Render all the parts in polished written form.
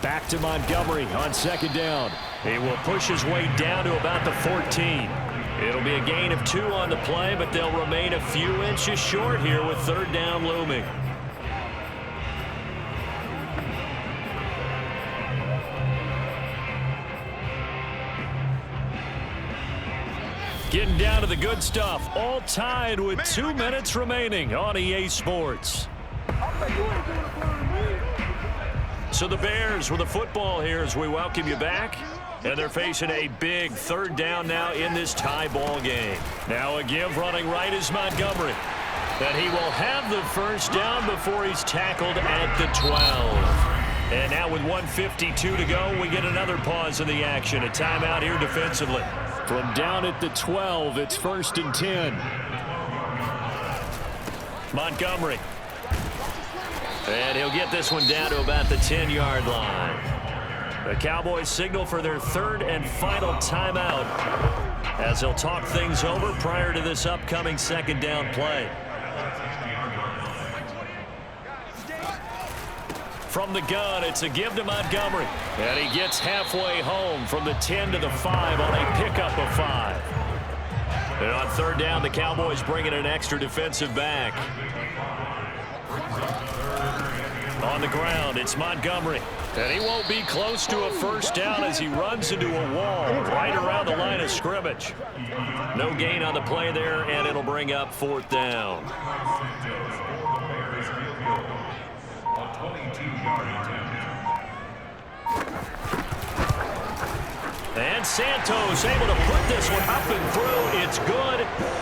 Back to Montgomery on second down. He will push his way down to about the 14. It'll be a gain of 2 on the play, but they'll remain a few inches short here with third down looming. Getting down to the good stuff, all tied with 2 minutes remaining on EA Sports. So the Bears with the football here as we welcome you back. And they're facing a big third down now in this tie ball game. Now a give running right is Montgomery. And he will have the first down before he's tackled at the 12. And now with 1:52 to go, we get another pause in the action. A timeout here defensively. From down at the 12, it's 1st and 10. Montgomery. And he'll get this one down to about the 10-yard line. The Cowboys signal for their third and final timeout as they'll talk things over prior to this upcoming second down play. From the gun, it's a give to Montgomery. And he gets halfway home from the 10 to the 5 on a pickup of 5. And on third down, the Cowboys bring in an extra defensive back. On the ground, it's Montgomery. And he won't be close to a first down as he runs into a wall right around the line of scrimmage. No gain on the play there, and it'll bring up 4th down. And Santos able to put this one up and through. It's good.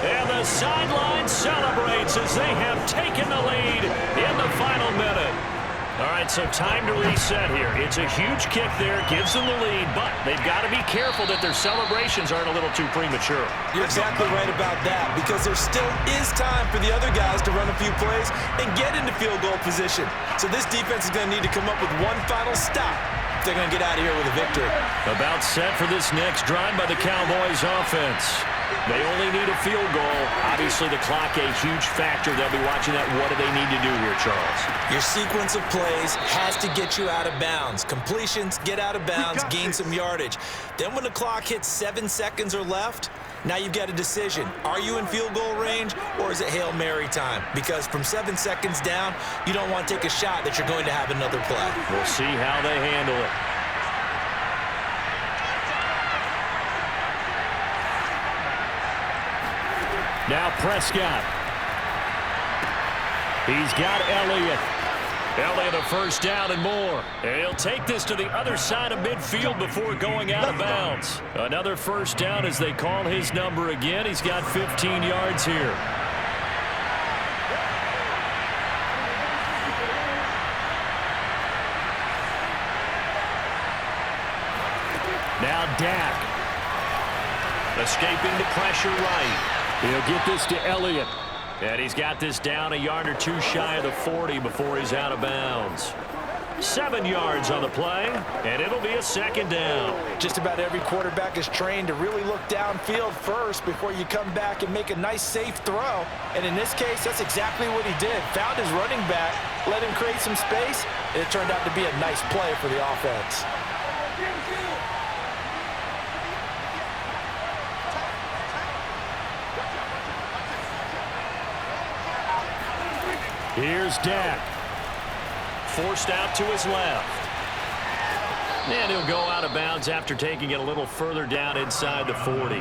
And the sideline celebrates as they have taken the lead in the final minute. All right, so time to reset here. It's a huge kick there, gives them the lead, but they've got to be careful that their celebrations aren't a little too premature. You're exactly right about that, because there still is time for the other guys to run a few plays and get into field goal position. So this defense is going to need to come up with one final stop if they're going to get out of here with a victory. About set for this next drive by the Cowboys offense. They only need a field goal. Obviously, the clock a huge factor. They'll be watching that. What do they need to do here, Charles? Your sequence of plays has to get you out of bounds. Completions, get out of bounds, gain some yardage. Then when the clock hits 7 seconds or left, now you've got a decision. Are you in field goal range, or is it Hail Mary time? Because from 7 seconds down, you don't want to take a shot that you're going to have another play. We'll see how they handle it. Now Prescott. He's got Elliott. Elliott a first down and more. And he'll take this to the other side of midfield before going out of bounds. Another first down as they call his number again. He's got 15 yards here. Now Dak. Escaping the pressure right. He'll get this to Elliott. And he's got this down a yard or 2 shy of the 40 before he's out of bounds. 7 yards on the play, and it'll be a second down. Just about every quarterback is trained to really look downfield first before you come back and make a nice, safe throw. And in this case, that's exactly what he did. Found his running back, let him create some space, and it turned out to be a nice play for the offense. Here's Dak. Forced out to his left. And he'll go out of bounds after taking it a little further down inside the 40.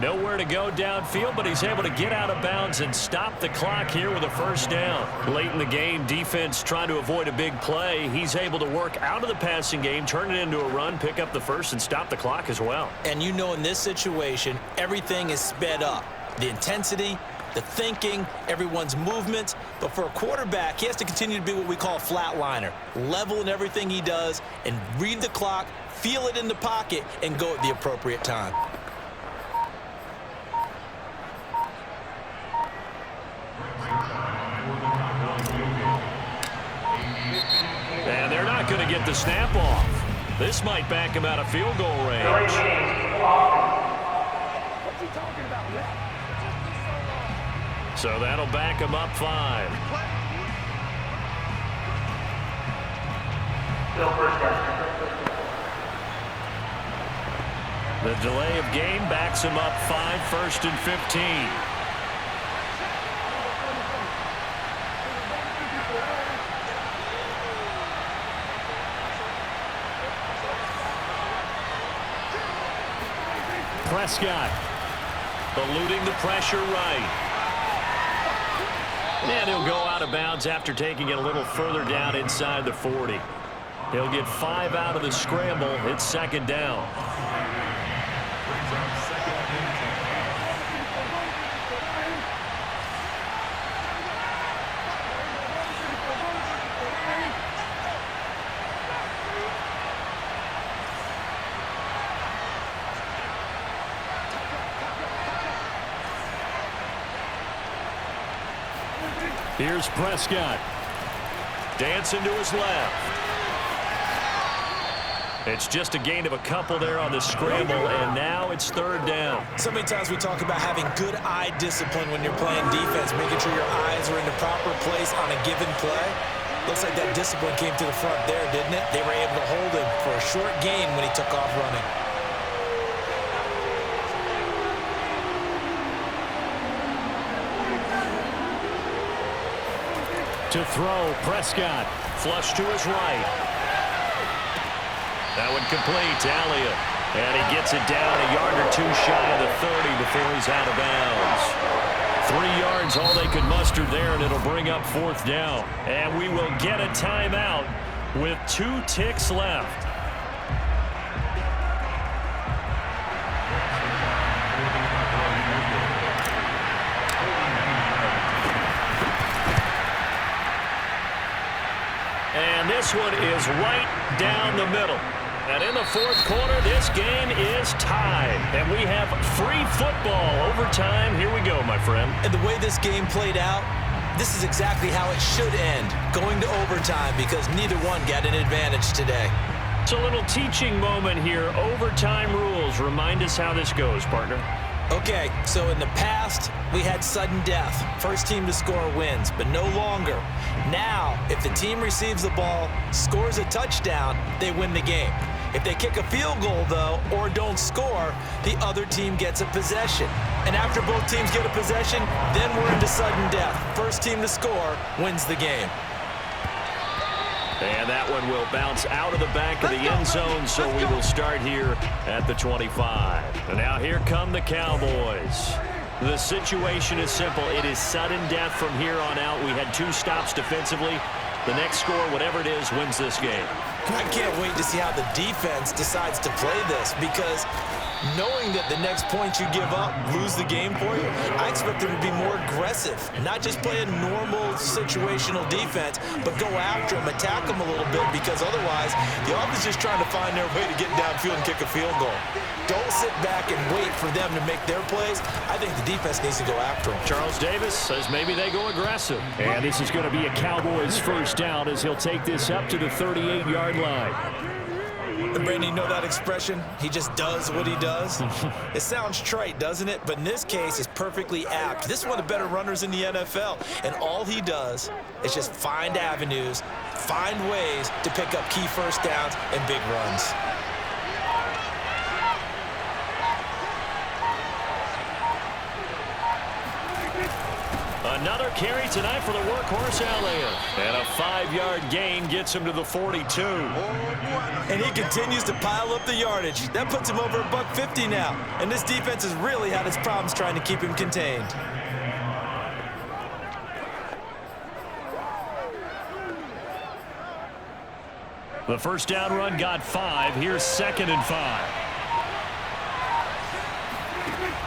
Nowhere to go downfield, but he's able to get out of bounds and stop the clock here with a first down. Late in the game, defense trying to avoid a big play. He's able to work out of the passing game, turn it into a run, pick up the first, and stop the clock as well. And you know in this situation, everything is sped up. The intensity, the thinking, everyone's movement. But for a quarterback, he has to continue to be what we call a flatliner. Level in everything he does and read the clock, feel it in the pocket, and go at the appropriate time. And they're not going to get the snap off. This might back him out of field goal range. So that'll back him up 5. The delay of game backs him up 5, 1st and 15. Prescott eluding the pressure right. And he'll go out of bounds after taking it a little further down inside the 40. He'll get 5 out of the scramble. It's 2nd down. Here's Prescott. Dancing to his left. It's just a gain of a couple there on the scramble, and now it's 3rd down. So many times we talk about having good eye discipline when you're playing defense, making sure your eyes are in the proper place on a given play. Looks like that discipline came to the front there, didn't it? They were able to hold him for a short gain when he took off running. To throw, Prescott. Flush to his right. That one complete to Elliott. And he gets it down a yard or 2 shy of the 30 before he's out of bounds. 3 yards, all they could muster there, and it'll bring up 4th down. And we will get a timeout with 2 ticks left. And this one is right down the middle. And in the 4th quarter, this game is tied. And we have free football overtime. Here we go, my friend. And the way this game played out, this is exactly how it should end, going to overtime, because neither one got an advantage today. It's a little teaching moment here. Overtime rules. Remind us how this goes, partner. Okay, so in the past, we had sudden death. First team to score wins, but no longer. Now, if the team receives the ball, scores a touchdown, they win the game. If they kick a field goal, though, or don't score, the other team gets a possession. And after both teams get a possession, then we're into sudden death. First team to score wins the game. And that one will bounce out of the back of the end zone, so we will start here at the 25. And now here come the Cowboys. The situation is simple. It is sudden death from here on out. We had 2 stops defensively. The next score, whatever it is, wins this game. I can't wait to see how the defense decides to play this, because knowing that the next point you give up lose the game for you, I expect them to be more aggressive, not just play a normal situational defense, but go after them, attack them a little bit, because otherwise the offense is just trying to find their way to get downfield and kick a field goal. Don't sit back and wait for them to make their plays. I think the defense needs to go after them. Charles Davis says maybe they go aggressive. And this is going to be a Cowboys first down as he'll take this up to the 38-yard line. And Brandon, you know that expression? He just does what he does? It sounds trite, doesn't it? But in this case, it's perfectly apt. This is one of the better runners in the NFL. And all he does is just find avenues, find ways to pick up key first downs and big runs. Another carry tonight for the workhorse Elliott. And a 5-yard gain gets him to the 42. And he continues to pile up the yardage. That puts him over $150 now. And this defense has really had its problems trying to keep him contained. The first down run got 5. Here's 2nd and 5.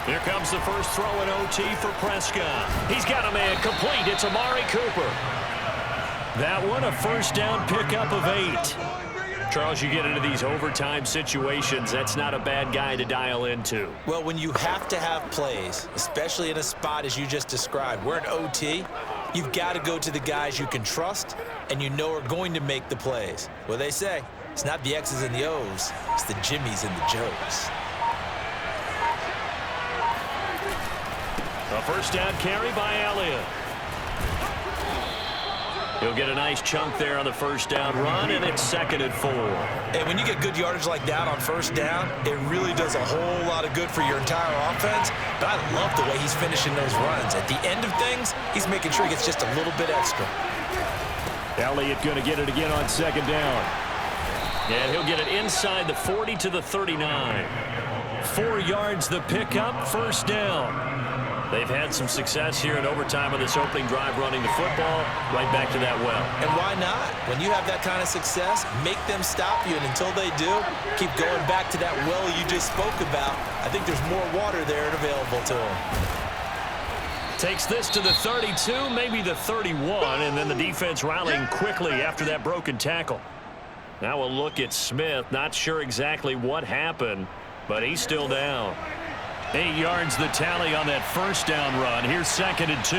Here comes the first throw in OT for Prescott. He's got a man complete. It's Amari Cooper. That one, a first down pickup of 8. Charles, you get into these overtime situations, that's not a bad guy to dial into. Well, when you have to have plays, especially in a spot as you just described, we're in OT, you've got to go to the guys you can trust and you know are going to make the plays. Well, they say it's not the X's and the O's, it's the Jimmies and the Joes. A first down carry by Elliott. He'll get a nice chunk there on the first down run, and it's 2nd and 4. And when you get good yardage like that on first down, it really does a whole lot of good for your entire offense. But I love the way he's finishing those runs. At the end of things, he's making sure he gets just a little bit extra. Elliott going to get it again on 2nd down. And he'll get it inside the 40 to the 39. 4 yards the pickup, 1st down. They've had some success here in overtime on this opening drive running the football right back to that well. And why not? When you have that kind of success, make them stop you. And until they do, keep going back to that well you just spoke about. I think there's more water there and available to them. Takes this to the 32, maybe the 31, and then the defense rallying quickly after that broken tackle. Now a look at Smith. Not sure exactly what happened, but he's still down. 8 yards the tally on that first down run. Here's 2nd and 2.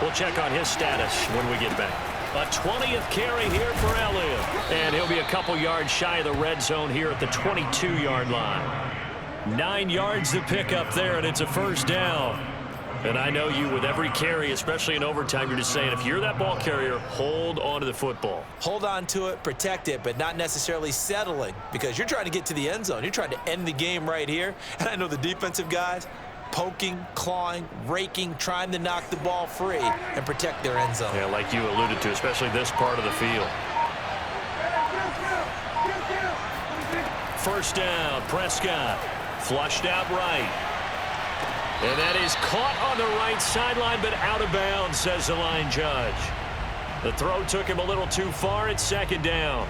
We'll check on his status when we get back. A 20th carry here for Elliott. And he'll be a couple yards shy of the red zone here at the 22-yard line. 9 yards the pickup there, and it's a 1st down. And I know you, with every carry, especially in overtime, you're just saying, if you're that ball carrier, hold on to the football. Hold on to it, protect it, but not necessarily settling, because you're trying to get to the end zone. You're trying to end the game right here. And I know the defensive guys poking, clawing, raking, trying to knock the ball free and protect their end zone. Yeah, like you alluded to, especially this part of the field. 1st down, Prescott. Flushed out right. And that is caught on the right sideline, but out of bounds, says the line judge. The throw took him a little too far. It's 2nd down.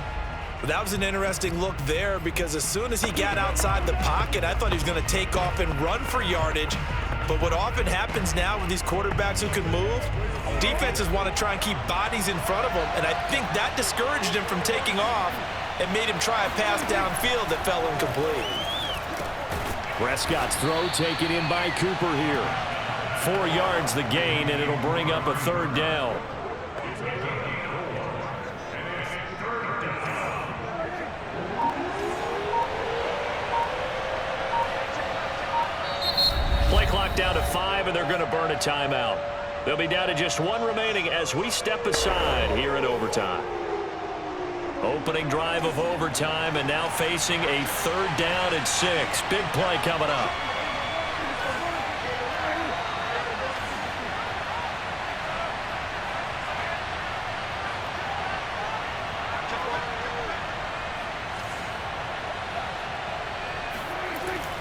That was an interesting look there, because as soon as he got outside the pocket, I thought he was going to take off and run for yardage. But what often happens now with these quarterbacks who can move, defenses want to try and keep bodies in front of them, and I think that discouraged him from taking off and made him try a pass downfield that fell incomplete. Prescott's throw taken in by Cooper here. 4 yards the gain, and it'll bring up a 3rd down. Play clock down to 5, and they're going to burn a timeout. They'll be down to just 1 remaining as we step aside here in overtime. Opening drive of overtime, and now facing a 3rd down and 6. Big play coming up.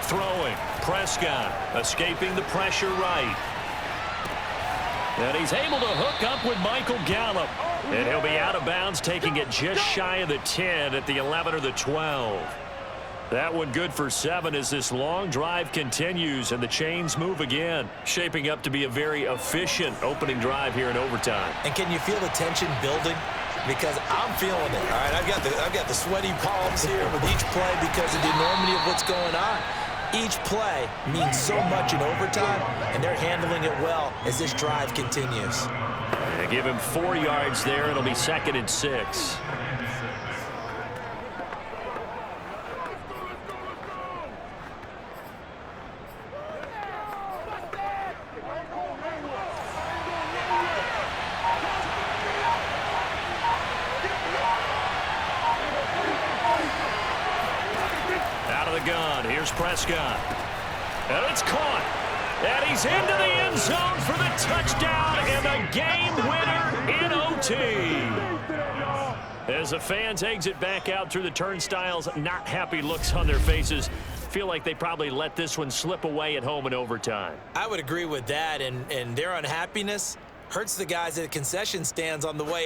Throwing, Prescott escaping the pressure right. And he's able to hook up with Michael Gallup. And he'll be out of bounds, taking it just shy of the 10 at the 11 or the 12. That one good for 7 as this long drive continues and the chains move again. Shaping up to be a very efficient opening drive here in overtime. And can you feel the tension building? Because I'm feeling it. All right, I've got the sweaty palms here with each play because of the enormity of what's going on. Each play means so much in overtime, and they're handling it well as this drive continues. They give him 4 yards there. It'll be 2nd and 6. Out of the gun. Here's Prescott. And it's caught. And he's into the end zone for the touchdown and the game winner in OT. As the fans exit back out through the turnstiles, not happy looks on their faces. Feel like they probably let this one slip away at home in overtime. I would agree with that, and their unhappiness hurts the guys at the concession stands on the way